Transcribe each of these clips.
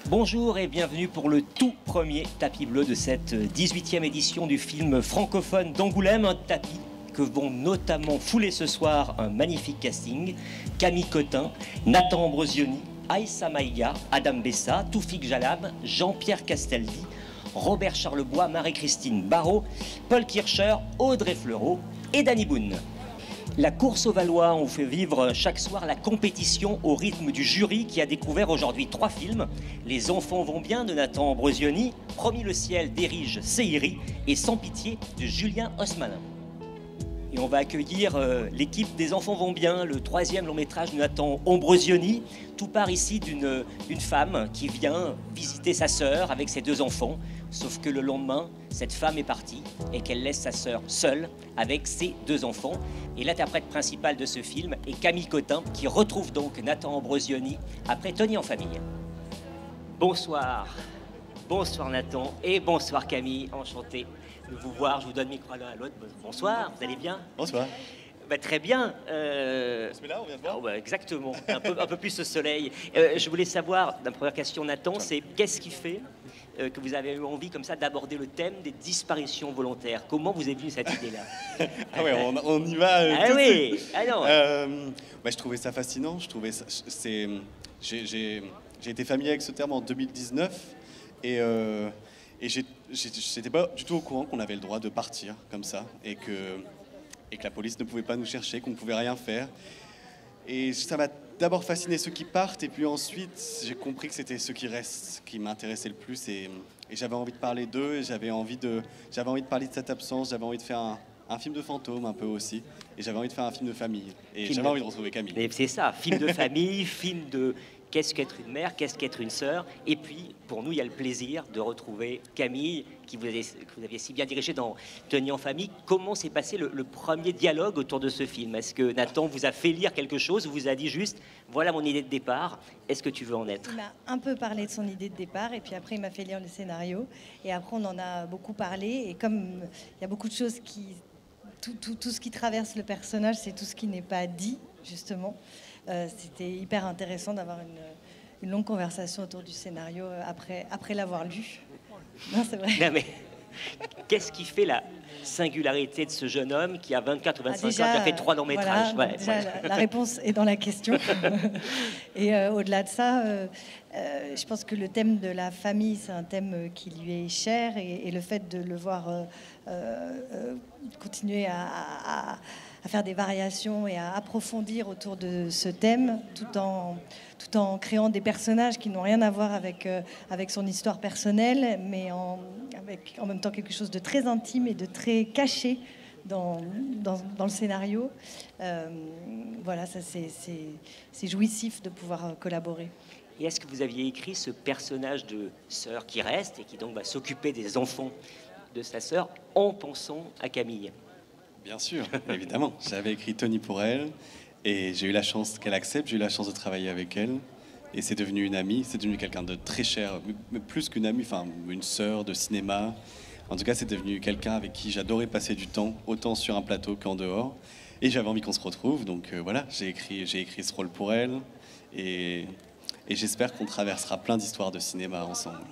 Bonjour et bienvenue pour le tout premier tapis bleu de cette 18e édition du film francophone d'Angoulême. Un tapis que vont notamment fouler ce soir un magnifique casting. Camille Cotin, Nathan Ambrosioni, Aïssa Maïga, Adam Bessa, Toufik Jalab, Jean-Pierre Castaldi, Robert Charlebois, Marie-Christine Barrault, Paul Kircher, Audrey Fleurot et Danny Boone. La course au Valois, on fait vivre chaque soir la compétition au rythme du jury qui a découvert aujourd'hui 3 films. Les enfants vont bien de Nathan Ambrosioni, Promis le ciel d'Erige Seiri et Sans pitié de Julien Haussmann. Et on va accueillir l'équipe des enfants vont bien, le 3e long métrage de Nathan Ambrosioni. Tout part ici d'une femme qui vient visiter sa sœur avec ses 2 enfants. Sauf que le lendemain, cette femme est partie et qu'elle laisse sa sœur seule avec ses 2 enfants. Et l'interprète principal de ce film est Camille Cotin qui retrouve donc Nathan Ambrosioni après Tony en famille. Bonsoir. Bonsoir Nathan et bonsoir Camille, enchanté de vous voir. Je vous donne le micro l'un à l'autre. Bonsoir, vous allez bien? Bonsoir. Bah, très bien. On se met là, on vient de voir. Bah, exactement, un peu plus au soleil. Je voulais savoir, la première question Nathan, c'est qu'est-ce qui fait que vous avez eu envie comme ça d'aborder le thème des disparitions volontaires? Comment vous est venue cette idée-là? Ah ouais, on y va. Ah oui. Ah non. Je trouvais ça fascinant. Je trouvais ça. J'ai été familier avec ce terme en 2019 et j'étais pas du tout au courant qu'on avait le droit de partir comme ça et que la police ne pouvait pas nous chercher, qu'on ne pouvait rien faire. Et ça m'a d'abord fasciné ceux qui partent, et puis ensuite j'ai compris que c'était ceux qui restent qui m'intéressaient le plus, et j'avais envie de parler d'eux, et j'avais envie de parler de cette absence, j'avais envie de faire un film de fantôme un peu aussi, et j'avais envie de faire un film de famille, et j'avais envie de retrouver Camille. Et c'est ça, film de famille, film de qu'est-ce qu'être une mère, qu'est-ce qu'être une sœur, et puis pour nous il y a le plaisir de retrouver Camille, que vous aviez si bien dirigé dans Tony en famille. Comment s'est passé le premier dialogue autour de ce film? Est-ce que Nathan vous a fait lire quelque chose, ou vous a dit juste voilà mon idée de départ, est-ce que tu veux en être? Il m'a un peu parlé de son idée de départ, et puis après il m'a fait lire le scénario, et après on en a beaucoup parlé, et comme il y a beaucoup de choses qui... Tout ce qui traverse le personnage, c'est tout ce qui n'est pas dit, justement. C'était hyper intéressant d'avoir une longue conversation autour du scénario après l'avoir lu. Non, c'est vrai. Non, mais qu'est-ce qui fait la singularité de ce jeune homme qui a 24 ou 25 ans, qui a fait 3 longs métrages? Voilà, déjà, la réponse est dans la question. Et au-delà de ça, je pense que le thème de la famille, c'est un thème qui lui est cher, et le fait de le voir continuer à faire des variations et à approfondir autour de ce thème, tout en créant des personnages qui n'ont rien à voir avec son histoire personnelle, mais avec en même temps quelque chose de très intime et de très caché dans le scénario. Voilà, ça c'est jouissif de pouvoir collaborer. Et est-ce que vous aviez écrit ce personnage de sœur qui reste et qui donc va s'occuper des enfants de sa sœur en pensant à Camille? Bien sûr, évidemment. J'avais écrit Tony pour elle, et j'ai eu la chance qu'elle accepte, j'ai eu la chance de travailler avec elle, et c'est devenu une amie, c'est devenu quelqu'un de très cher, mais plus qu'une amie, enfin une sœur de cinéma. En tout cas, c'est devenu quelqu'un avec qui j'adorais passer du temps, autant sur un plateau qu'en dehors, et j'avais envie qu'on se retrouve, donc voilà, j'ai écrit ce rôle pour elle, et j'espère qu'on traversera plein d'histoires de cinéma ensemble.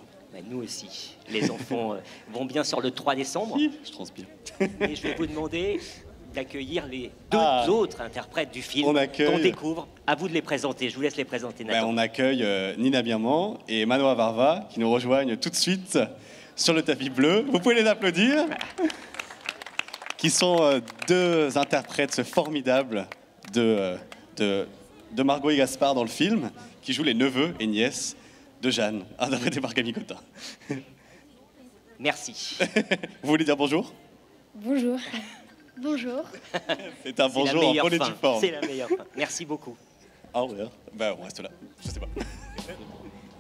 Nous aussi. Les enfants vont bien sur le 3 décembre. Je transpire. Et je vais vous demander d'accueillir les 2 autres interprètes du film qu'on découvre. À vous de les présenter. Je vous laisse les présenter, Nathan. On accueille Nina Birman et Manoa Varva qui nous rejoignent tout de suite sur le tapis bleu. Vous pouvez les applaudir. Qui sont 2 interprètes formidables de Margot et Gaspard dans le film, qui jouent les neveux et nièces de Jeanne, interprétée par Camille Cotin. Merci. Vous voulez dire bonjour? Bonjour. Bonjour. C'est un bonjour en bonne et due forme. C'est la meilleure fin. Merci beaucoup. Au revoir. On reste là. Je sais pas.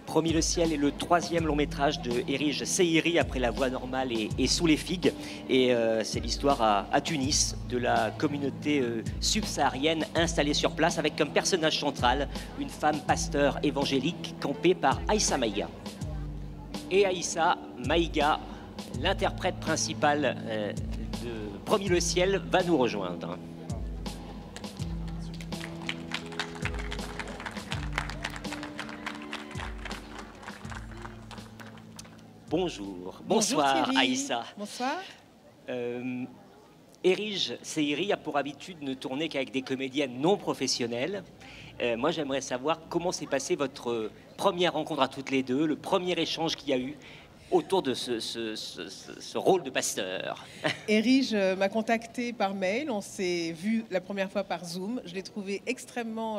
Promis le ciel est le 3e long métrage de Erige Seiri après La Voie normale et Sous les figues. Et c'est l'histoire à Tunis de la communauté subsaharienne installée sur place, avec comme personnage central une femme pasteur évangélique campée par Aïssa Maïga. Et Aïssa Maïga, l'interprète principal de Promis le ciel, va nous rejoindre. bonjour. Bonjour Bonsoir, Thierry. Aïssa. Bonsoir. Erige Seyri a pour habitude de ne tourner qu'avec des comédiennes non professionnelles. Moi, j'aimerais savoir comment s'est passée votre première rencontre à toutes les deux, le premier échange qu'il y a eu autour de ce rôle de pasteur. Erige m'a contacté par mail. On s'est vu la première fois par Zoom. Je l'ai trouvée extrêmement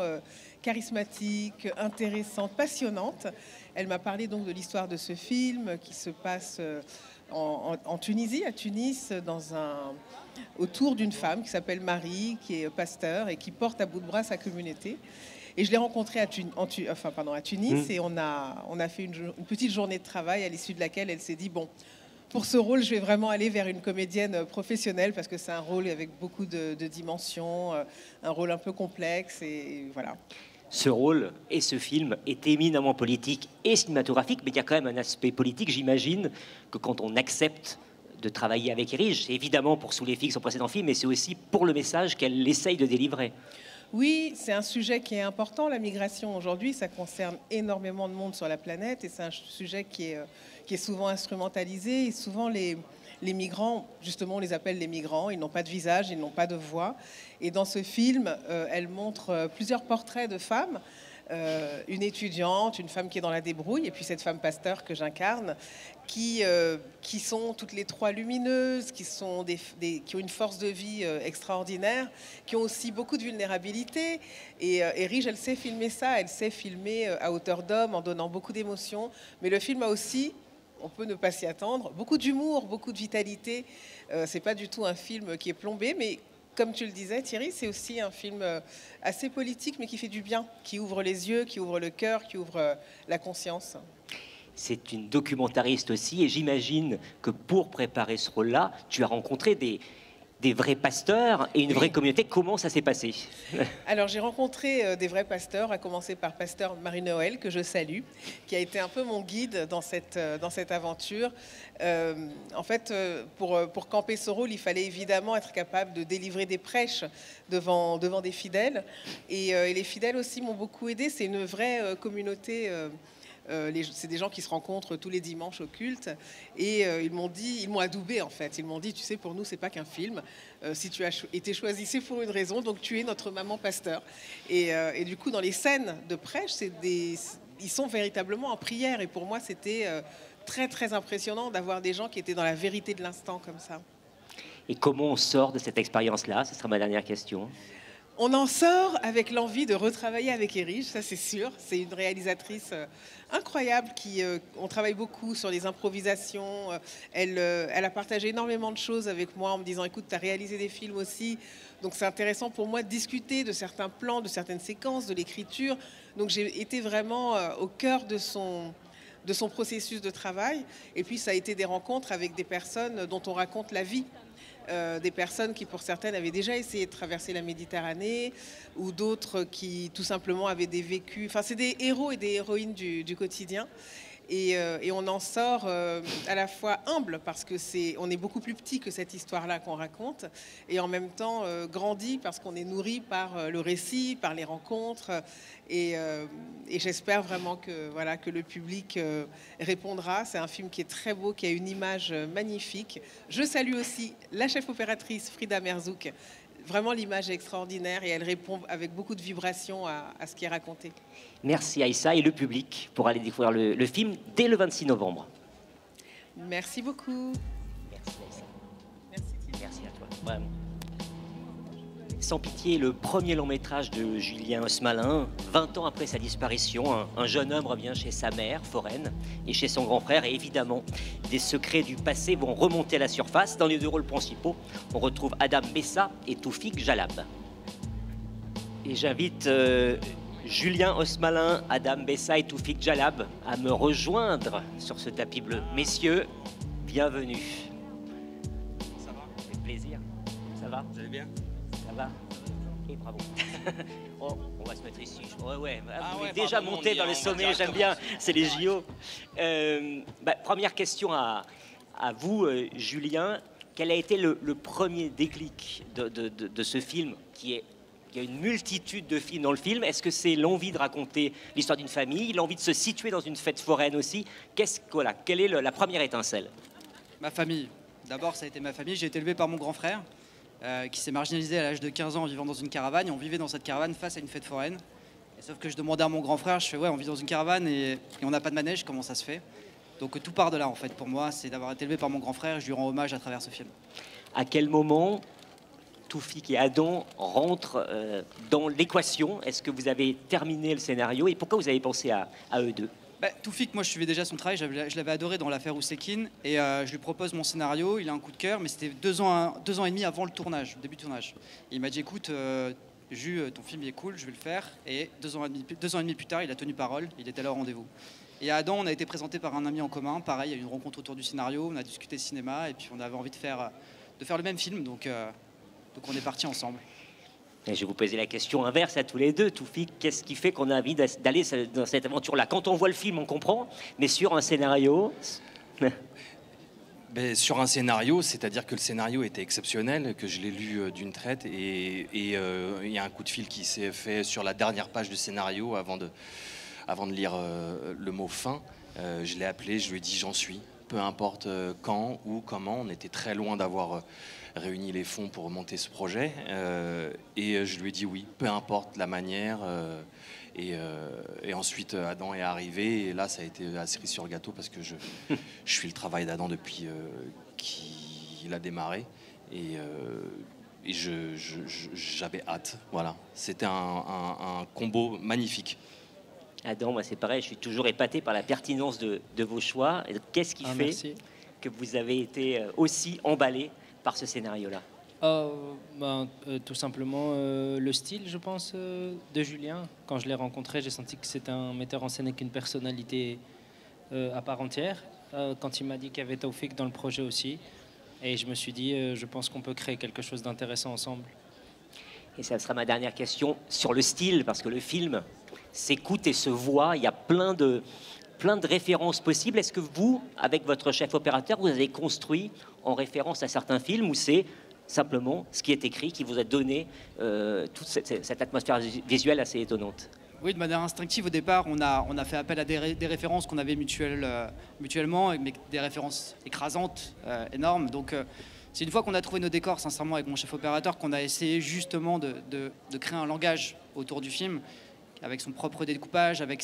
charismatique, intéressante, passionnante. Elle m'a parlé donc de l'histoire de ce film qui se passe en Tunisie, à Tunis, autour d'une femme qui s'appelle Marie, qui est pasteur et qui porte à bout de bras sa communauté. Et je l'ai rencontrée à Tunis et on a fait une petite journée de travail à l'issue de laquelle elle s'est dit, bon, pour ce rôle, je vais vraiment aller vers une comédienne professionnelle parce que c'est un rôle avec beaucoup de dimensions, un rôle un peu complexe et voilà. Ce rôle et ce film est éminemment politique et cinématographique, mais il y a quand même un aspect politique. J'imagine que quand on accepte de travailler avec Erige, c'est évidemment pour Sous les figues, son précédent film, mais c'est aussi pour le message qu'elle essaye de délivrer. Oui, c'est un sujet qui est important, la migration aujourd'hui, ça concerne énormément de monde sur la planète et c'est un sujet qui est souvent instrumentalisé et souvent les migrants, justement on les appelle les migrants, ils n'ont pas de visage, ils n'ont pas de voix et dans ce film, elle montre plusieurs portraits de femmes, une étudiante, une femme qui est dans la débrouille et puis cette femme pasteur que j'incarne qui sont toutes les trois lumineuses, qui ont une force de vie extraordinaire, qui ont aussi beaucoup de vulnérabilité. Et Erige, elle sait filmer ça, elle sait filmer à hauteur d'homme, en donnant beaucoup d'émotions. Mais le film a aussi, on peut ne pas s'y attendre, beaucoup d'humour, beaucoup de vitalité. C'est pas du tout un film qui est plombé, mais comme tu le disais, Thierry, c'est aussi un film assez politique, mais qui fait du bien, qui ouvre les yeux, qui ouvre le cœur, qui ouvre la conscience. C'est une documentariste aussi, et j'imagine que pour préparer ce rôle-là, tu as rencontré des vrais pasteurs et une vraie communauté. Comment ça s'est passé? Alors j'ai rencontré des vrais pasteurs, à commencer par pasteur Marie-Noël, que je salue, qui a été un peu mon guide dans cette aventure. En fait, pour camper ce rôle, il fallait évidemment être capable de délivrer des prêches devant des fidèles. Et les fidèles aussi m'ont beaucoup aidé. C'est une vraie communauté. C'est des gens qui se rencontrent tous les dimanches au culte et ils m'ont adoubé en fait. Ils m'ont dit, tu sais, pour nous c'est pas qu'un film. Si tu as été choisi, c'est pour une raison. Donc tu es notre maman pasteur. Et du coup, dans les scènes de prêche, ils sont véritablement en prière. Et pour moi, c'était très très impressionnant d'avoir des gens qui étaient dans la vérité de l'instant comme ça. Et comment on sort de cette expérience-là? Ce sera ma dernière question. On en sort avec l'envie de retravailler avec Erige, ça c'est sûr. C'est une réalisatrice incroyable on travaille beaucoup sur les improvisations. Elle a partagé énormément de choses avec moi en me disant, écoute, tu as réalisé des films aussi. Donc c'est intéressant pour moi de discuter de certains plans, de certaines séquences, de l'écriture. Donc j'ai été vraiment au cœur de son processus de travail. Et puis ça a été des rencontres avec des personnes dont on raconte la vie. Des personnes qui, pour certaines, avaient déjà essayé de traverser la Méditerranée ou d'autres qui, tout simplement, avaient des vécus... Enfin, c'est des héros et des héroïnes du quotidien. Et on en sort à la fois humble parce on est beaucoup plus petit que cette histoire-là qu'on raconte et en même temps grandi parce qu'on est nourri par le récit, par les rencontres et j'espère vraiment que le public répondra. C'est un film qui est très beau, qui a une image magnifique. Je salue aussi la chef opératrice Frida Merzouk. Vraiment, l'image est extraordinaire et elle répond avec beaucoup de vibrations à ce qui est raconté. Merci Aïssa et le public pour aller découvrir le film dès le 26 novembre. Merci beaucoup. Merci Aïssa. Merci. Merci à toi, vraiment. Sans pitié, le premier long métrage de Julien Osmalin. 20 ans après sa disparition, un jeune homme revient chez sa mère, foraine, et chez son grand frère. Et évidemment, des secrets du passé vont remonter à la surface. Dans les deux rôles principaux, on retrouve Adam Bessa et Toufik Jalab. Et j'invite Julien Osmalin, Adam Bessa et Toufik Jalab à me rejoindre sur ce tapis bleu. Messieurs, bienvenue. Ça va? Ça fait plaisir. Ça va? Vous allez bien? Ça va? Et bravo. On va se mettre ici. Ouais. Ah Vous ouais, êtes déjà pardon, monté dans on les va sommets, j'aime directement. bien. C'est les JO. Première question à vous, Julien. Quel a été le premier déclic de ce film qui Il y a une multitude de films dans le film. Est-ce que c'est l'envie de raconter l'histoire d'une famille, l'envie de se situer dans une fête foraine aussi? Quelle est la première étincelle? Ma famille. D'abord, ça a été ma famille. J'ai été élevé par mon grand frère, qui s'est marginalisé à l'âge de 15 ans en vivant dans une caravane. Et on vivait dans cette caravane face à une fête foraine. Et sauf que je demandais à mon grand frère, je fais ouais, on vit dans une caravane et on n'a pas de manège, comment ça se fait? Donc tout part de là en fait. Pour moi, c'est d'avoir été élevé par mon grand frère. Je lui rends hommage à travers ce film. À quel moment Toufik et Adam rentrent dans l'équation? Est-ce que vous avez terminé le scénario et pourquoi vous avez pensé à eux deux? Toufik, moi je suivais déjà son travail, je l'avais adoré dans l'affaire Oussekine et je lui propose mon scénario, il a un coup de cœur, mais c'était 2 ans et demi avant le tournage, le début du tournage. Et il m'a dit écoute, Jus, ton film il est cool, je vais le faire. Et 2 ans et demi plus tard, il a tenu parole, il était là au rendez-vous. Et à Adam, on a été présenté par un ami en commun, pareil, il y a eu une rencontre autour du scénario, on a discuté cinéma et puis on avait envie de faire le même film, donc on est partis ensemble. Et je vais vous poser la question inverse à tous les deux. Toufik, qu'est-ce qui fait qu'on a envie d'aller dans cette aventure-là? Quand on voit le film, on comprend, mais sur un scénario... Sur un scénario, c'est-à-dire que le scénario était exceptionnel, que je l'ai lu d'une traite, et il y a un coup de fil qui s'est fait sur la dernière page du scénario avant de lire le mot fin. Je l'ai appelé, je lui ai dit j'en suis, peu importe quand ou comment. On était très loin d'avoir réuni les fonds pour monter ce projet, et je lui ai dit oui, peu importe la manière. Et ensuite, Adam est arrivé, et là, ça a été la cerise sur le gâteau parce que je suis le travail d'Adam depuis qu'il a démarré, et j'avais hâte. Voilà, c'était un combo magnifique. Adam, moi c'est pareil, je suis toujours épaté par la pertinence de vos choix. Qu'est-ce qui fait que vous avez été aussi emballé par ce scénario-là? Tout simplement le style, je pense, de Julien. Quand je l'ai rencontré, j'ai senti que c'était un metteur en scène avec une personnalité à part entière. Quand il m'a dit qu'il y avait Taoufik dans le projet aussi, et je me suis dit, je pense qu'on peut créer quelque chose d'intéressant ensemble. Et ça sera ma dernière question sur le style, parce que le film s'écoute et se voit. Il y a plein de références possibles. Est-ce que vous, avec votre chef opérateur, vous avez construit en référence à certains films, ou c'est simplement ce qui est écrit qui vous a donné toute cette atmosphère visuelle assez étonnante? Oui, de manière instinctive, au départ, on a fait appel à des références qu'on avait mutuellement, mais des références écrasantes, énormes. Donc, c'est une fois qu'on a trouvé nos décors, sincèrement, avec mon chef opérateur, qu'on a essayé justement de créer un langage autour du film, avec son propre découpage, avec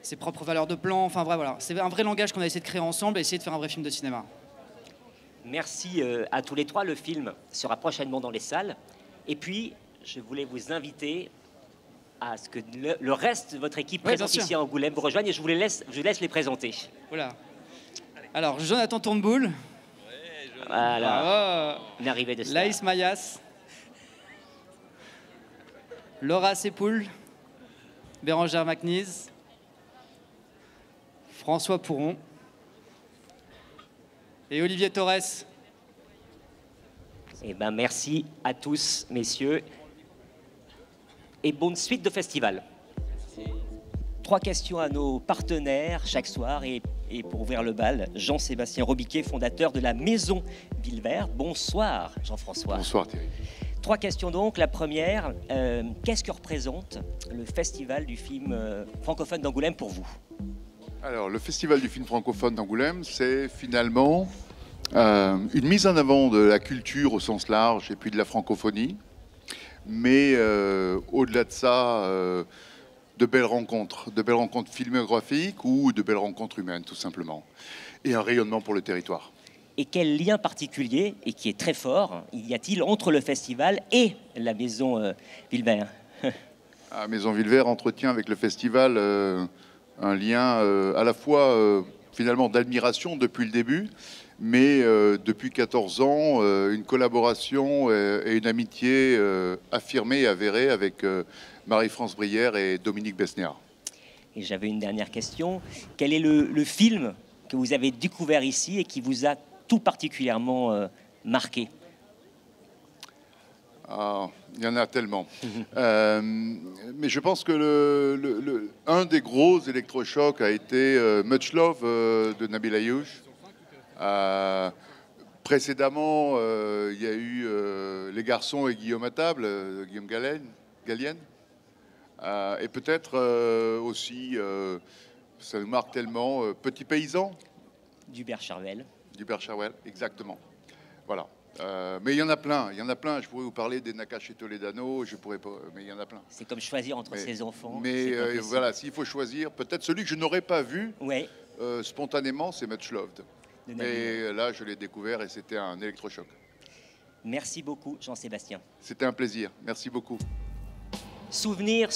ses propres valeurs de plan. Enfin, voilà. C'est un vrai langage qu'on a essayé de créer ensemble et essayer de faire un vrai film de cinéma. Merci à tous les trois. Le film sera prochainement dans les salles. Et puis, je voulais vous inviter à ce que le reste de votre équipe présente ici à Angoulême vous rejoigne, et je laisse les présenter. Voilà. Alors, Jonathan Tourneboul. Voilà. Une arrivée de star. Laïs Mayas. Laura Sepoul. Bérangère Macniz. François Pouron. Et Olivier Torres. Eh ben, merci à tous, messieurs. Et bonne suite de festival. 3 questions à nos partenaires chaque soir. Et pour ouvrir le bal, Jean-Sébastien Robiquet, fondateur de la Maison Villevert. Bonsoir, Jean-François. Bonsoir, Thierry. 3 questions donc. La première, qu'est-ce que représente le festival du film francophone d'Angoulême pour vous? Alors, le festival du film francophone d'Angoulême, c'est finalement une mise en avant de la culture au sens large et puis de la francophonie. Mais au-delà de ça, de belles rencontres filmographiques ou de belles rencontres humaines, tout simplement. Et un rayonnement pour le territoire. Et quel lien particulier, et qui est très fort, y a-t-il entre le festival et la Maison Villevert? La Maison Villevert entretient avec le festival un lien à la fois finalement d'admiration depuis le début, mais depuis 14 ans, une collaboration et une amitié affirmée et avérée avec Marie-France Brière et Dominique Besnéard. Et j'avais une dernière question. Quel est le film que vous avez découvert ici et qui vous a tout particulièrement marqué? Il y en a tellement. Mais je pense que un des gros électrochocs a été Much Love de Nabil Ayouch. Précédemment, il y a eu Les Garçons et Guillaume à table, Guillaume Gallienne. Et peut-être aussi, ça nous marque tellement, Petit Paysan. D'Hubert Charvel. D'Hubert Charvel, exactement. Voilà. Mais il y en a plein, Je pourrais vous parler des Nakache et Toledano, je pourrais pas, mais il y en a plein. C'est comme choisir entre ses enfants. Mais voilà, s'il faut choisir, peut-être celui que je n'aurais pas vu ouais. Spontanément, c'est Much Loved. Mais là, je l'ai découvert et c'était un électrochoc. Merci beaucoup, Jean-Sébastien. C'était un plaisir. Merci beaucoup. Souvenir,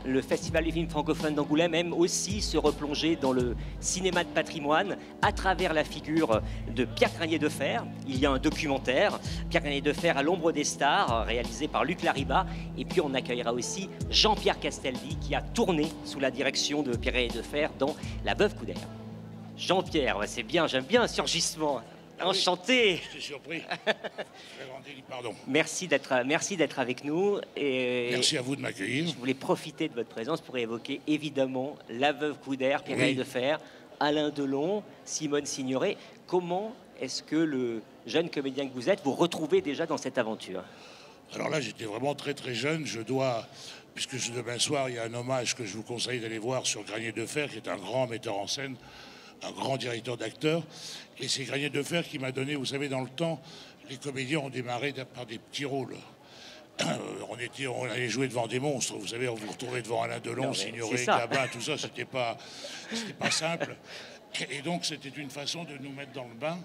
le Festival du film francophone d'Angoulême aime aussi se replonger dans le cinéma de patrimoine à travers la figure de Pierre Granier de Fer. Il y a un documentaire, Pierre Granier de Fer à l'ombre des stars, réalisé par Luc Lariba. Et puis on accueillera aussi Jean-Pierre Castaldi qui a tourné sous la direction de Pierre Granier de Fer dans La Veuve Coudert. Jean-Pierre, c'est bien, j'aime bien un surgissement. Enchanté. Je suis surpris. Pardon. Merci d'être avec nous. Et merci à vous de m'accueillir. Je voulais profiter de votre présence pour évoquer évidemment La Veuve Coudert, Pierre Granier de Fer, Alain Delon, Simone Signoret. Comment est-ce que le jeune comédien que vous êtes, vous retrouvez déjà dans cette aventure? Alors là, j'étais vraiment très très jeune. Je dois, puisque demain soir, il y a un hommage que je vous conseille d'aller voir sur Granier de Fer, qui est un grand metteur en scène, un grand directeur d'acteurs. Et c'est Granier de Fer qui m'a donné, vous savez, dans le temps, les comédiens ont démarré par des petits rôles. On allait jouer devant des monstres, vous savez, on vous retrouvait devant Alain Delon, Signoret, Gabin, tout ça, c'était pas simple. Et donc c'était une façon de nous mettre dans le bain,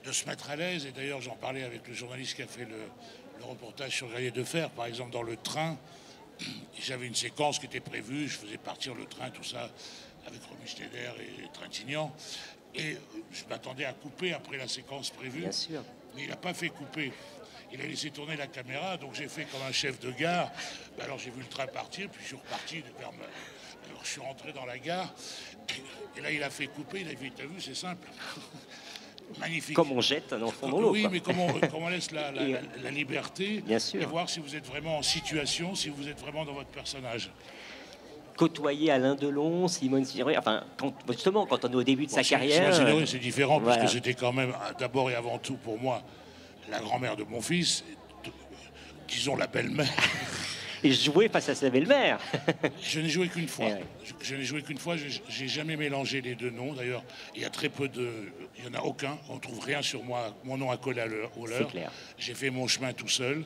de se mettre à l'aise. Et d'ailleurs, j'en parlais avec le journaliste qui a fait le reportage sur Granier de Fer, par exemple, dans le train, j'avais une séquence qui était prévue, je faisais partir le train, tout ça, avec Romy Schneider et Trintignant. Et je m'attendais à couper après la séquence prévue. Bien sûr. Mais il n'a pas fait couper. Il a laissé tourner la caméra, donc j'ai fait comme un chef de gare. Alors j'ai vu le train partir, puis je suis reparti vers alors je suis rentré dans la gare. Et là, il a fait couper. Il a dit, t'as vu, c'est simple. Magnifique. Comme on jette un enfant dans l'eau. Oui, mais comme on laisse la liberté. Bien sûr. Et voir si vous êtes vraiment en situation, si vous êtes vraiment dans votre personnage. Côtoyer Alain Delon, Simone Signoret, enfin, justement, quand on est au début de sa carrière... Simone Signoret, c'est différent, voilà. Parce que c'était quand même, d'abord et avant tout, pour moi, la grand-mère de mon fils, disons la belle-mère. Et jouer face à sa belle-mère. Je n'ai joué qu'une fois. Je n'ai joué qu'une fois, j'ai jamais mélangé les deux noms. D'ailleurs, il y a très peu de... Il n'y en a aucun, on ne trouve rien sur moi, mon nom accolé au leur. C'est clair. J'ai fait mon chemin tout seul,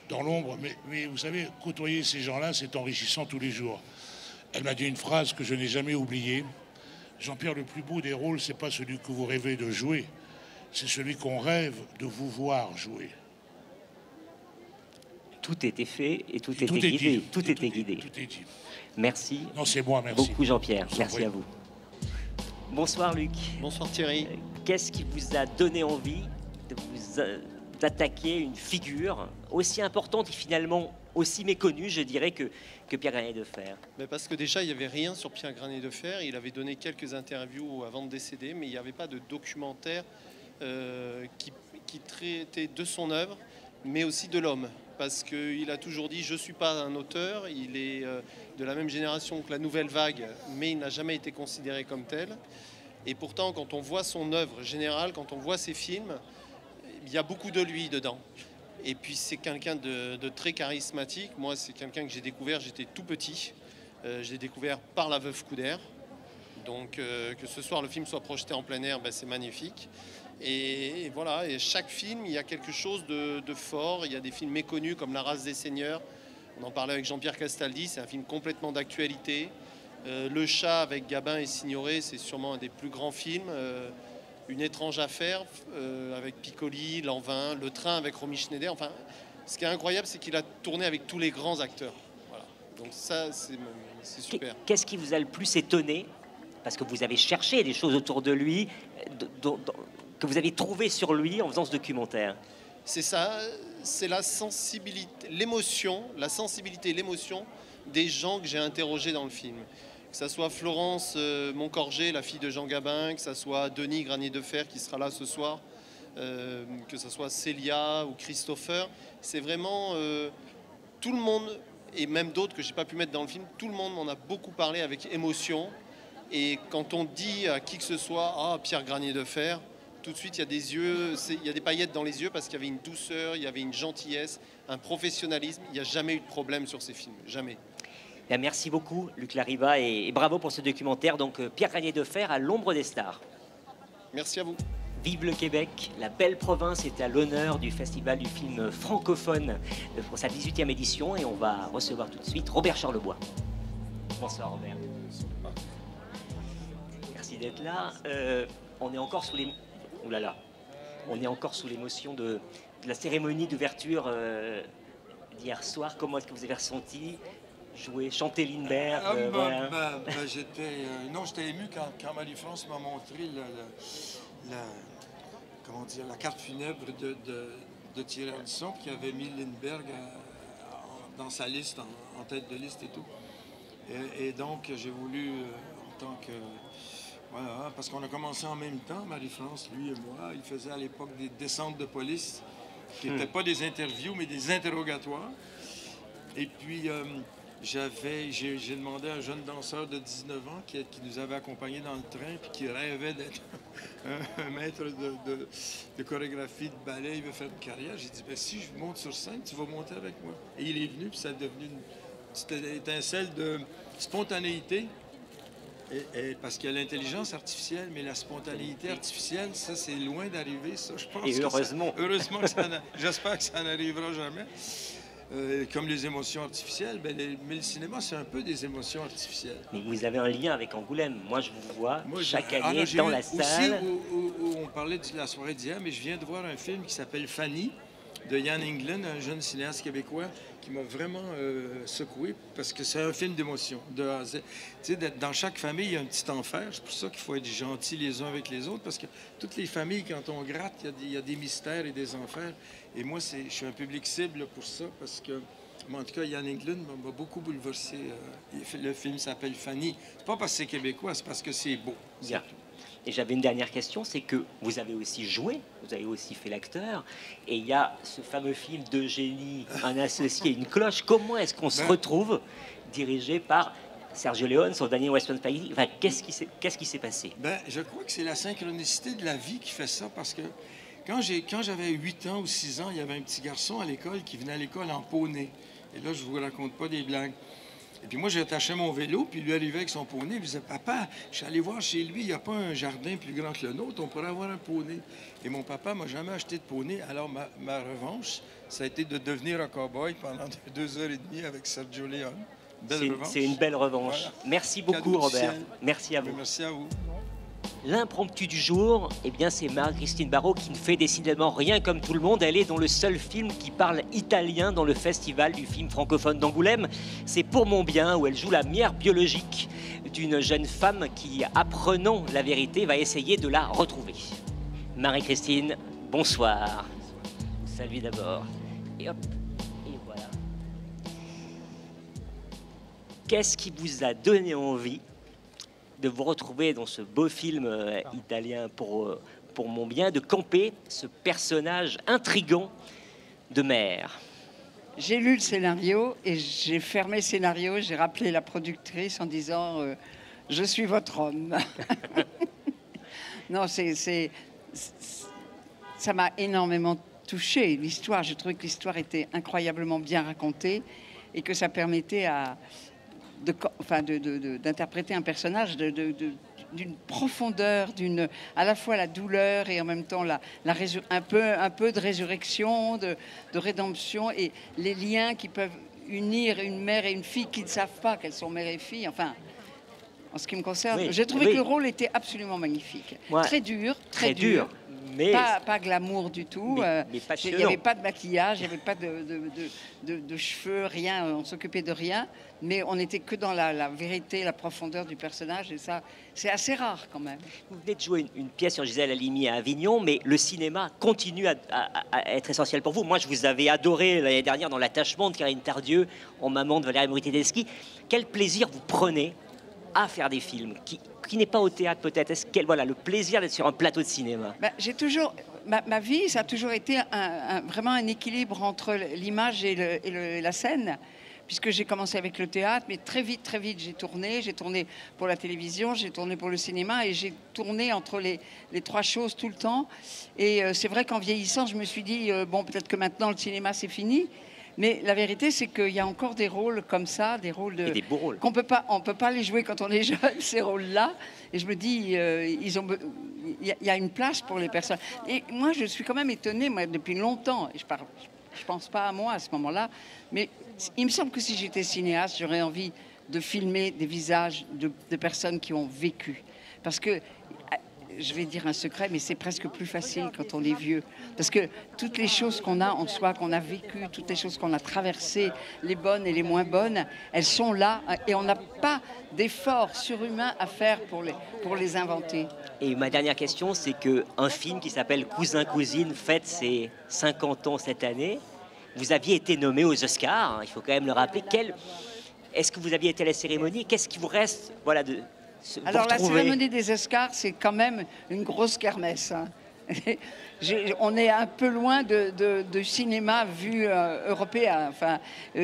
dans l'ombre. Mais vous savez, côtoyer ces gens-là, c'est enrichissant tous les jours. Elle m'a dit une phrase que je n'ai jamais oubliée. Jean-Pierre, le plus beau des rôles, c'est pas celui que vous rêvez de jouer, c'est celui qu'on rêve de vous voir jouer. Tout était fait et tout était guidé. Tout était guidé. Tout est dit. Merci. Non, c'est moi, merci. Beaucoup, Jean-Pierre. Merci à vous. Bonsoir, Luc. Bonsoir, Thierry. Qu'est-ce qui vous a donné envie de vous attaquer une figure aussi importante et finalement aussi méconnu, je dirais, que Pierre Granier de Fer? Mais parce que déjà, il n'y avait rien sur Pierre Granier de Fer. Il avait donné quelques interviews avant de décéder, mais il n'y avait pas de documentaire qui traitait de son œuvre, mais aussi de l'homme. Parce qu'il a toujours dit « je ne suis pas un auteur », il est de la même génération que la Nouvelle Vague, mais il n'a jamais été considéré comme tel. Et pourtant, quand on voit son œuvre générale, quand on voit ses films, il y a beaucoup de lui dedans. Et puis c'est quelqu'un de très charismatique. Moi, c'est quelqu'un que j'ai découvert, j'étais tout petit. Je l'ai découvert par La Veuve Coudert. Donc que ce soir le film soit projeté en plein air, ben, c'est magnifique. Et voilà, et chaque film, il y a quelque chose de fort. Il y a des films méconnus comme La Race des Seigneurs. On en parlait avec Jean-Pierre Castaldi, c'est un film complètement d'actualité. Le Chat avec Gabin et Signoret, c'est sûrement un des plus grands films. Une étrange affaire avec Piccoli, Lanvin, Le Train avec Romy Schneider. Enfin, ce qui est incroyable, c'est qu'il a tourné avec tous les grands acteurs. Voilà. Donc ça, c'est super. Qu'est-ce qui vous a le plus étonné? Parce que vous avez cherché des choses autour de lui, que vous avez trouvé sur lui en faisant ce documentaire. C'est ça, c'est la sensibilité, l'émotion, des gens que j'ai interrogés dans le film. Que ça soit Florence Moncorgé, la fille de Jean Gabin, que ça soit Denis Granier de Fer qui sera là ce soir, que ça soit Célia ou Christopher. C'est vraiment tout le monde, et même d'autres que je n'ai pas pu mettre dans le film, tout le monde m'en a beaucoup parlé avec émotion. Et quand on dit à qui que ce soit, ah, Pierre Granier de Fer, tout de suite, il y a des yeux, il y a des paillettes dans les yeux parce qu'il y avait une douceur, il y avait une gentillesse, un professionnalisme. Il n'y a jamais eu de problème sur ces films, jamais. Bien, merci beaucoup, Luc Lariva, et bravo pour ce documentaire. Donc, Pierre Granier de Fer à l'ombre des stars. Merci à vous. Vive le Québec, la belle province est à l'honneur du Festival du film francophone pour sa 18e édition, et on va recevoir tout de suite Robert Charlebois. Bonsoir Robert. Merci d'être là. On est encore sous les... Ouh là là. On est encore sous l'émotion de la cérémonie d'ouverture d'hier soir. Comment est-ce que vous avez ressenti jouer, chanter Lindbergh voilà. J'étais ému quand Marie-France m'a montré la carte funèbre de Thierry Ardisson, qui avait mis Lindbergh dans sa liste, en tête de liste et tout. Et donc, j'ai voulu, en tant que... Voilà, parce qu'on a commencé en même temps, Marie-France, lui et moi. Il faisait à l'époque des descentes de police, qui n'étaient pas des interviews, mais des interrogatoires. Et puis, j'ai demandé à un jeune danseur de 19 ans qui nous avait accompagnés dans le train, puis qui rêvait d'être un maître de chorégraphie, de ballet, il veut faire une carrière. J'ai dit, ben, si je monte sur scène, tu vas monter avec moi. Et il est venu, puis ça a devenu une petite étincelle de spontanéité. Parce qu'il y a l'intelligence artificielle, mais la spontanéité artificielle, ça, c'est loin d'arriver, ça. Je pense et heureusement. Heureusement, j'espère que ça n'arrivera jamais. Comme les émotions artificielles, mais le cinéma, c'est un peu des émotions artificielles. Mais vous avez un lien avec Angoulême. Moi, je vous vois chaque année dans la salle. Aussi, où on parlait de la soirée d'hier, mais je viens de voir un film qui s'appelle Fanny, de Yann Englund, un jeune cinéaste québécois qui m'a vraiment secoué, parce que c'est un film d'émotion, de A à Z. Tu sais, dans chaque famille, il y a un petit enfer. C'est pour ça qu'il faut être gentil les uns avec les autres, parce que toutes les familles, quand on gratte, il y a des mystères et des enfers. Et moi, je suis un public cible pour ça, parce que, en tout cas, Yann Englund m'a beaucoup bouleversé. Le film s'appelle Fanny. C'est pas parce que c'est québécois, c'est parce que c'est beau. Bien. Et j'avais une dernière question, c'est que vous avez aussi joué, vous avez aussi fait l'acteur, et il y a ce fameux film d'Eugénie, un associé, une cloche. Comment est-ce qu'on se retrouve dirigé par Sergio Leone, son Daniel Westman Spaghetti? Enfin, qu'est-ce qui s'est passé? Je crois que c'est la synchronicité de la vie qui fait ça, parce que quand j'avais 8 ans ou 6 ans, il y avait un petit garçon à l'école qui venait à l'école en poney. Et là, je vous raconte pas des blagues. Et puis moi, j'attachais mon vélo, puis lui arrivait avec son poney. Il me disait, papa, je suis allé voir chez lui, il n'y a pas un jardin plus grand que le nôtre, on pourrait avoir un poney. Et mon papa m'a jamais acheté de poney. Alors ma revanche, ça a été de devenir un cow-boy pendant 2h30 avec Sergio Leone. C'est une belle revanche. Voilà. Merci beaucoup, Robert. Merci à vous. Merci à vous. L'impromptu du jour, eh bien, c'est Marie-Christine Barrault qui ne fait décidément rien comme tout le monde. Elle est dans le seul film qui parle italien dans le festival du film francophone d'Angoulême. C'est Pour mon bien, où elle joue la mère biologique d'une jeune femme qui, apprenant la vérité, va essayer de la retrouver. Marie-Christine, bonsoir. Salut d'abord. Et hop, et voilà. Qu'est-ce qui vous a donné envie de vous retrouver dans ce beau film italien pour mon bien, de camper ce personnage intrigant de mère? J'ai lu le scénario et j'ai fermé le scénario, j'ai rappelé la productrice en disant je suis votre homme. Non, ça m'a énormément touchée, l'histoire. J'ai trouvé que l'histoire était incroyablement bien racontée et que ça permettait d'interpréter un personnage d'une profondeur, à la fois la douleur et en même temps un peu de résurrection, de rédemption, et les liens qui peuvent unir une mère et une fille qui ne savent pas qu'elles sont mère et fille. Enfin, en ce qui me concerne, oui, j'ai trouvé que le rôle était absolument magnifique. Ouais. Très dur. Mais pas glamour du tout. Il n'y avait pas de maquillage, il n'y avait pas de cheveux, rien. On s'occupait de rien. Mais on n'était que dans la vérité, la profondeur du personnage. Et ça, c'est assez rare quand même. Vous venez de jouer une pièce sur Gisèle Halimi à Avignon, mais le cinéma continue à être essentiel pour vous. Moi, je vous avais adoré l'année dernière dans L'attachement de Karine Tardieu, en Maman de Valérie Maury-Tedeschi. Quel plaisir vous prenez à faire des films qui n'est pas au théâtre peut-être? Est-ce que voilà le plaisir d'être sur un plateau de cinéma? J'ai toujours ma vie, ça a toujours été vraiment un équilibre entre l'image et la scène, puisque j'ai commencé avec le théâtre, mais très vite, j'ai tourné. J'ai tourné pour la télévision, j'ai tourné pour le cinéma, et j'ai tourné entre les trois choses tout le temps. Et c'est vrai qu'en vieillissant, je me suis dit, bon, peut-être que maintenant, le cinéma, c'est fini. Mais la vérité, c'est qu'il y a encore des rôles comme ça, des rôles Et des beaux rôles. qu'on peut pas, on peut pas les jouer quand on est jeune, ces rôles-là. Et je me dis, il y a une place pour les personnes. Et moi, je suis quand même étonnée, moi, depuis longtemps. Et je pense pas à moi à ce moment-là, mais il me semble que si j'étais cinéaste, j'aurais envie de filmer des visages de personnes qui ont vécu, parce que je vais dire un secret, mais c'est presque plus facile quand on est vieux. Parce que toutes les choses qu'on a en soi, qu'on a vécues, toutes les choses qu'on a traversées, les bonnes et les moins bonnes, elles sont là et on n'a pas d'effort surhumain à faire pour les inventer. Et ma dernière question, c'est qu'un film qui s'appelle Cousin-Cousine fête ses 50 ans cette année. Vous aviez été nommé aux Oscars, hein, il faut quand même le rappeler. Est-ce que vous aviez été à la cérémonie? Qu'est-ce qui vous reste Alors la cérémonie des Oscars, c'est quand même une grosse kermesse. Hein. On est un peu loin de cinéma vu européen. Enfin,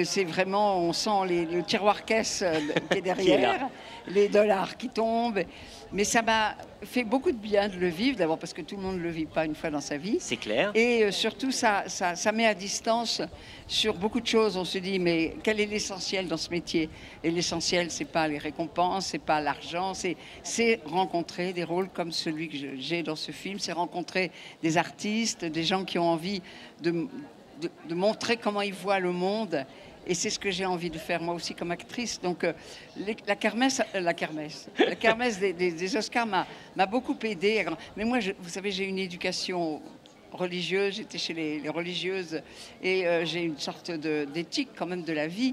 c'est vraiment, on sent le tiroir caisse qui est derrière, les dollars qui tombent. Mais ça m'a fait beaucoup de bien de le vivre, d'abord parce que tout le monde ne le vit pas une fois dans sa vie. C'est clair. Et surtout, ça met à distance sur beaucoup de choses. On se dit, mais quel est l'essentiel dans ce métier? Et l'essentiel, c'est pas les récompenses, c'est pas l'argent, c'est rencontrer des rôles comme celui que j'ai dans ce film, c'est rencontrer des artistes, des gens qui ont envie de montrer comment ils voient le monde. Et c'est ce que j'ai envie de faire moi aussi comme actrice. Donc la kermesse des Oscars m'a beaucoup aidée. Mais moi, vous savez, j'ai une éducation religieuse, j'étais chez les religieuses, et j'ai une sorte d'éthique quand même de la vie.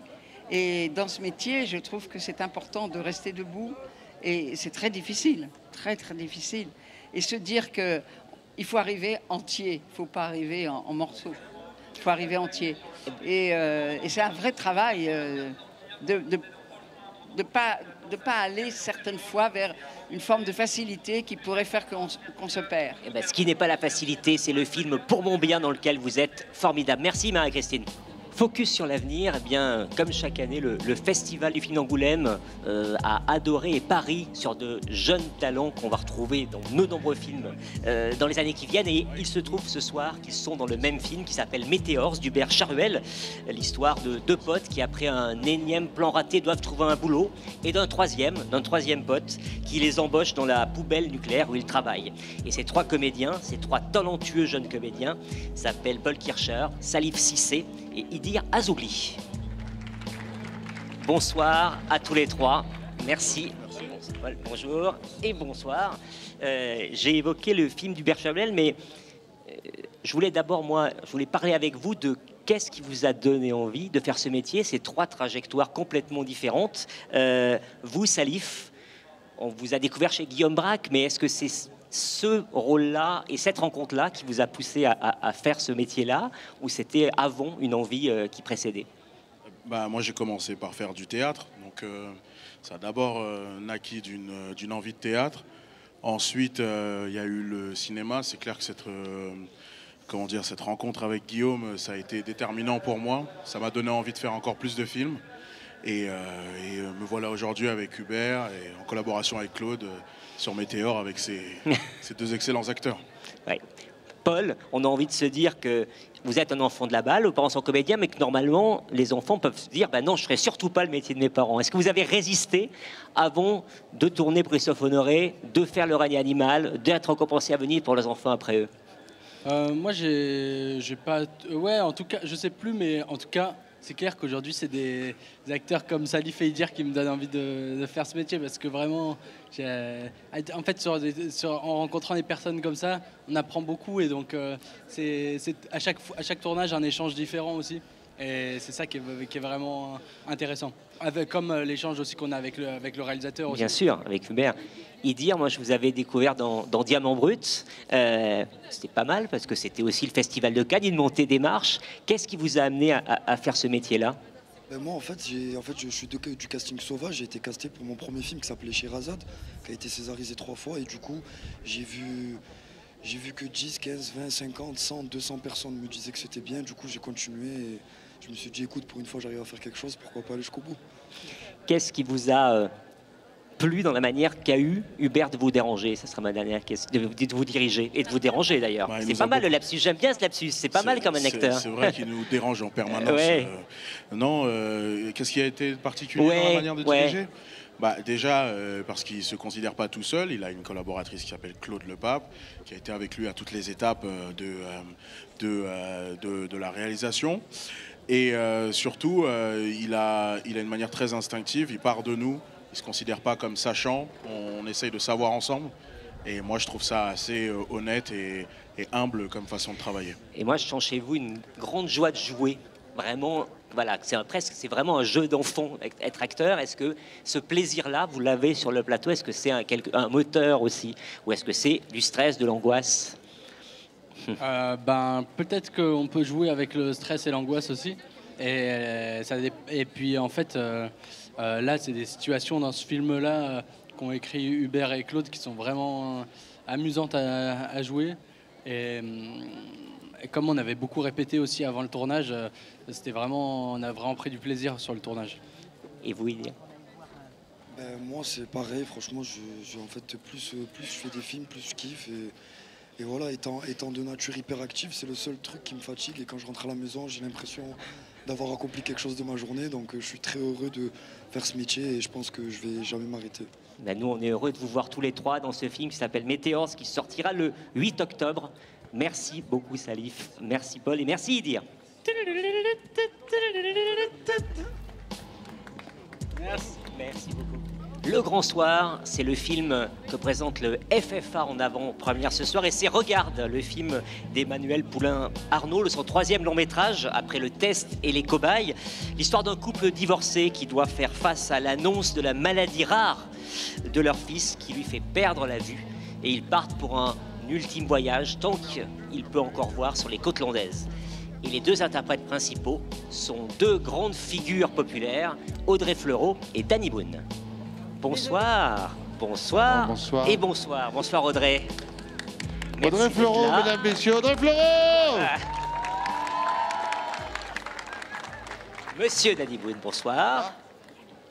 Et dans ce métier, je trouve que c'est important de rester debout. Et c'est très difficile, très très difficile. Et se dire qu'il faut arriver entier, il ne faut pas arriver en morceaux. Il faut arriver entier. Et c'est un vrai travail de pas aller certaines fois vers une forme de facilité qui pourrait faire qu'on se perd. Eh ben, ce qui n'est pas la facilité, c'est le film Pour mon bien dans lequel vous êtes formidable. Merci Marie-Christine. Focus sur l'avenir, eh bien, comme chaque année, le Festival du film d'Angoulême a adoré et parie sur de jeunes talents qu'on va retrouver dans nos nombreux films dans les années qui viennent. Et il se trouve ce soir qu'ils sont dans le même film qui s'appelle Météores d'Hubert Charuel, l'histoire de deux potes qui, après un énième plan raté, doivent trouver un boulot, et d'un troisième pote qui les embauche dans la poubelle nucléaire où ils travaillent. Et ces trois comédiens, ces trois talentueux jeunes comédiens, s'appellent Paul Kircher, Salif Cissé et Idir Azougli. Bonsoir à tous les trois. Merci. Bonjour et bonsoir. J'ai évoqué le film d'Hubert Charuel, mais je voulais parler avec vous de qu'est-ce qui vous a donné envie de faire ce métier, ces trois trajectoires complètement différentes. Vous, Salif, on vous a découvert chez Guillaume Braque, mais est-ce que c'est ce rôle-là et cette rencontre-là qui vous a poussé à faire ce métier-là, ou c'était avant une envie qui précédait? Moi, j'ai commencé par faire du théâtre, donc ça a d'abord naquit d'une envie de théâtre. Ensuite, il y a eu le cinéma. C'est clair que cette rencontre avec Guillaume, ça a été déterminant pour moi. Ça m'a donné envie de faire encore plus de films. Et me voilà aujourd'hui avec Hubert et en collaboration avec Claude sur Météores avec ces deux excellents acteurs. Ouais. Paul, on a envie de se dire que vous êtes un enfant de la balle, vos parents sont comédiens, mais que normalement, les enfants peuvent se dire non, je ne ferai surtout pas le métier de mes parents. Est-ce que vous avez résisté avant de tourner pour Christophe Honoré, de faire Le règne animal, d'être récompensé à venir pour les enfants après eux? Moi, j'ai pas... Ouais, en tout cas, je sais plus, mais en tout cas... C'est clair qu'aujourd'hui, c'est des acteurs comme Salif et Idir qui me donnent envie de faire ce métier, parce que vraiment, en fait, en rencontrant des personnes comme ça, on apprend beaucoup, et donc c'est à chaque tournage un échange différent aussi, et c'est ça qui est vraiment intéressant. Comme l'échange aussi qu'on a avec le réalisateur aussi. Bien sûr, avec Hubert. Idir, moi je vous avais découvert dans Diamant Brut. C'était pas mal parce que c'était aussi le Festival de Cannes, une montée des marches. Qu'est-ce qui vous a amené à faire ce métier-là? Moi en fait, je suis du casting sauvage. J'ai été casté pour mon premier film qui s'appelait Sherazade, qui a été césarisé 3 fois, et du coup j'ai vu que 10, 15, 20, 50, 100, 200 personnes me disaient que c'était bien. Du coup j'ai continué. je me suis dit, écoute, pour une fois, j'arrive à faire quelque chose, pourquoi pas aller jusqu'au bout. Qu'est-ce qui vous a plu dans la manière qu'a eu Hubert de vous déranger? Ça sera ma dernière question. De vous diriger et de vous déranger d'ailleurs. Bah, c'est pas mal le lapsus. J'aime bien ce lapsus. C'est pas mal comme un acteur. C'est vrai qu'il nous dérange en permanence. Ouais. Non, qu'est-ce qui a été particulier dans la manière de diriger? Bah, déjà, parce qu'il ne se considère pas tout seul, il a une collaboratrice qui s'appelle Claude Lepape, qui a été avec lui à toutes les étapes de la réalisation. Et surtout, il a une manière très instinctive, il part de nous, il ne se considère pas comme sachant, on essaye de savoir ensemble. Et moi, je trouve ça assez honnête et humble comme façon de travailler. Et moi, je sens chez vous une grande joie de jouer. Vraiment, voilà, c'est vraiment un jeu d'enfant, être acteur. Est-ce que ce plaisir-là, vous l'avez sur le plateau? Est-ce que c'est un moteur aussi? Ou est-ce que c'est du stress, de l'angoisse? Peut-être qu'on peut jouer avec le stress et l'angoisse aussi. Et puis, en fait, là, c'est des situations dans ce film-là qu'ont écrit Hubert et Claude qui sont vraiment amusantes à jouer. Et comme on avait beaucoup répété aussi avant le tournage, on a vraiment pris du plaisir sur le tournage. Et vous, Ilia? Moi, c'est pareil. Franchement, en fait, plus je fais des films, plus je kiffe. Et voilà, étant de nature hyperactive, c'est le seul truc qui me fatigue. Et quand je rentre à la maison, j'ai l'impression d'avoir accompli quelque chose de ma journée. Donc, je suis très heureux de faire ce métier et je pense que je vais jamais m'arrêter. Nous, on est heureux de vous voir tous les trois dans ce film qui s'appelle Météores, qui sortira le 8 octobre. Merci beaucoup, Salif. Merci, Paul. Et merci, Idir. Merci beaucoup. Le Grand Soir, c'est le film que présente le FFA en avant-première ce soir. Et c'est Regarde, le film d'Emmanuel Poulain-Arnault, son 3e long métrage, après Le Test et Les Cobayes. L'histoire d'un couple divorcé qui doit faire face à l'annonce de la maladie rare de leur fils qui lui fait perdre la vue. Et ils partent pour un ultime voyage, tant qu'il peut encore voir sur les côtes landaises. Et les deux interprètes principaux sont deux grandes figures populaires, Audrey Fleurot et Danny Boone. Bonsoir, bonsoir, bonsoir. Et bonsoir. Bonsoir Audrey. Merci Audrey Fleurot, mesdames, messieurs, Audrey Fleurot. Monsieur Danny Boone, bonsoir.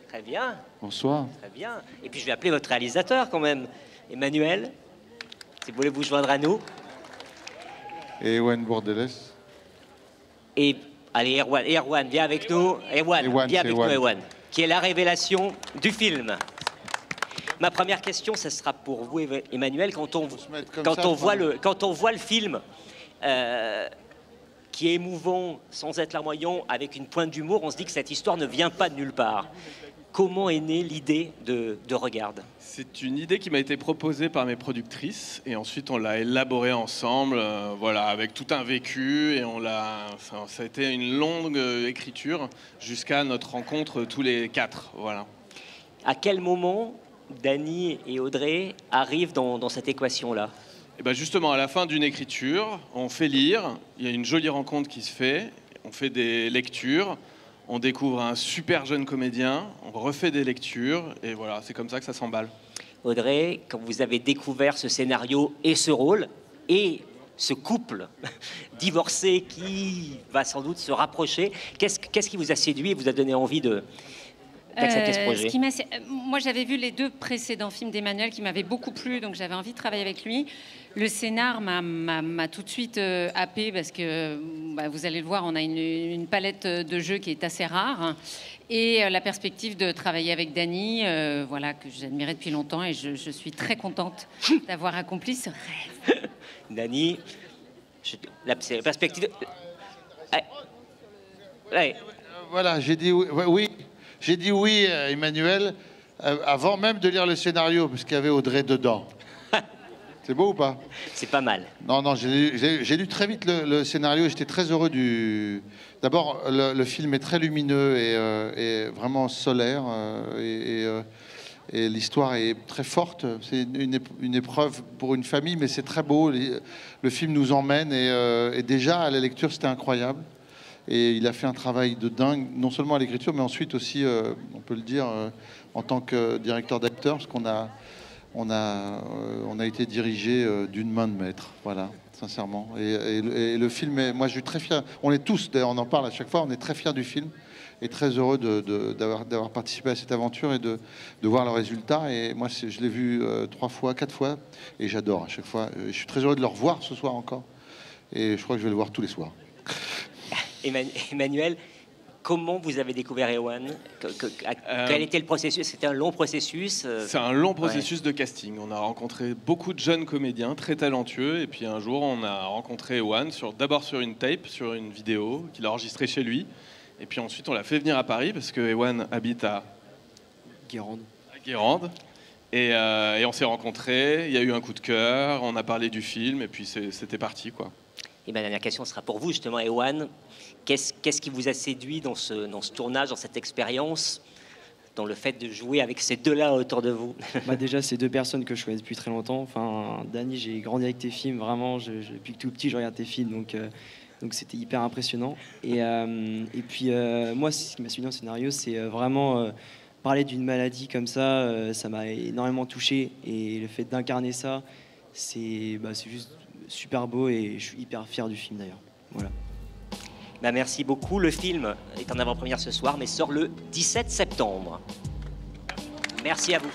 Très bien. Bonsoir. Très bien. Et puis je vais appeler votre réalisateur quand même, Emmanuel, si vous voulez vous joindre à nous. Et Erwan Bordeles. Et allez, Erwan, viens avec nous. Erwan, viens avec nous, Erwan, qui est la révélation du film. Ma première question, ce sera pour vous, Emmanuel. Quand on voit le film, qui est émouvant, sans être larmoyant, avec une pointe d'humour, on se dit que cette histoire ne vient pas de nulle part. Comment est née l'idée de Regarde? C'est une idée qui m'a été proposée par mes productrices et ensuite on l'a élaborée ensemble, voilà, avec tout un vécu et ça a été une longue écriture jusqu'à notre rencontre tous les 4, voilà. À quel moment Danny et Audrey arrivent dans cette équation-là? Et ben justement, à la fin d'une écriture, on fait lire, il y a une jolie rencontre qui se fait, on fait des lectures, on découvre un super jeune comédien, on refait des lectures, et voilà, c'est comme ça que ça s'emballe. Audrey, quand vous avez découvert ce scénario et ce rôle, et ce couple divorcé qui va sans doute se rapprocher, qu'est-ce qui vous a séduit et vous a donné envie d'accepter ce projet? Moi, j'avais vu les 2 précédents films d'Emmanuel qui m'avaient beaucoup plu, donc j'avais envie de travailler avec lui. Le scénar m'a tout de suite happé parce que, vous allez le voir, on a une palette de jeux qui est assez rare. Et la perspective de travailler avec Danny, voilà, que j'admirais depuis longtemps, et je suis très contente d'avoir accompli ce rêve. Danny, la perspective... Ouais. Voilà, j'ai dit oui. J'ai dit oui, Emmanuel, avant même de lire le scénario, parce qu'il y avait Audrey dedans. C'est beau ou pas? C'est pas mal. Non, j'ai lu très vite le scénario et j'étais très heureux du... D'abord, le film est très lumineux et vraiment solaire et l'histoire est très forte. C'est une épreuve pour une famille, mais c'est très beau. Le film nous emmène et déjà, à la lecture, c'était incroyable. Et il a fait un travail de dingue, non seulement à l'écriture, mais ensuite aussi, on peut le dire, en tant que directeur d'acteur, parce qu'on a on a été dirigé d'une main de maître, voilà, sincèrement. Et le film, moi je suis très fier, on est tous, d'ailleurs on en parle à chaque fois, on est très fiers du film et très heureux d'avoir participé à cette aventure et de voir le résultat. Et moi je l'ai vu 3 fois, 4 fois et j'adore à chaque fois. Je suis très heureux de le revoir ce soir encore et je crois que je vais le voir tous les soirs. Emmanuel, comment vous avez découvert Ewan? Quel était le processus? C'était un long processus. C'est un long processus de casting. On a rencontré beaucoup de jeunes comédiens très talentueux. Et puis un jour, on a rencontré Ewan, d'abord sur une tape, sur une vidéo qu'il a enregistrée chez lui. Et puis ensuite, on l'a fait venir à Paris parce que Ewan habite à Guérande. Et on s'est rencontrés. Il y a eu un coup de cœur. On a parlé du film. Et puis c'était parti, quoi. Et ma dernière question sera pour vous, justement, Ewan. Qu'est-ce qui vous a séduit dans ce tournage, dans cette expérience, dans le fait de jouer avec ces deux-là autour de vous? Déjà, c'est 2 personnes que je connais depuis très longtemps. Enfin, Dany, j'ai grandi avec tes films, vraiment. Depuis que tout petit, je regarde tes films, donc c'était hyper impressionnant. Et puis, moi, ce qui m'a suivi dans le scénario, c'est vraiment parler d'une maladie comme ça. Ça m'a énormément touché. Et le fait d'incarner ça, c'est juste super beau et je suis hyper fier du film, d'ailleurs. Voilà. Merci beaucoup. Le film est en avant-première ce soir, mais sort le 17 septembre. Merci à vous.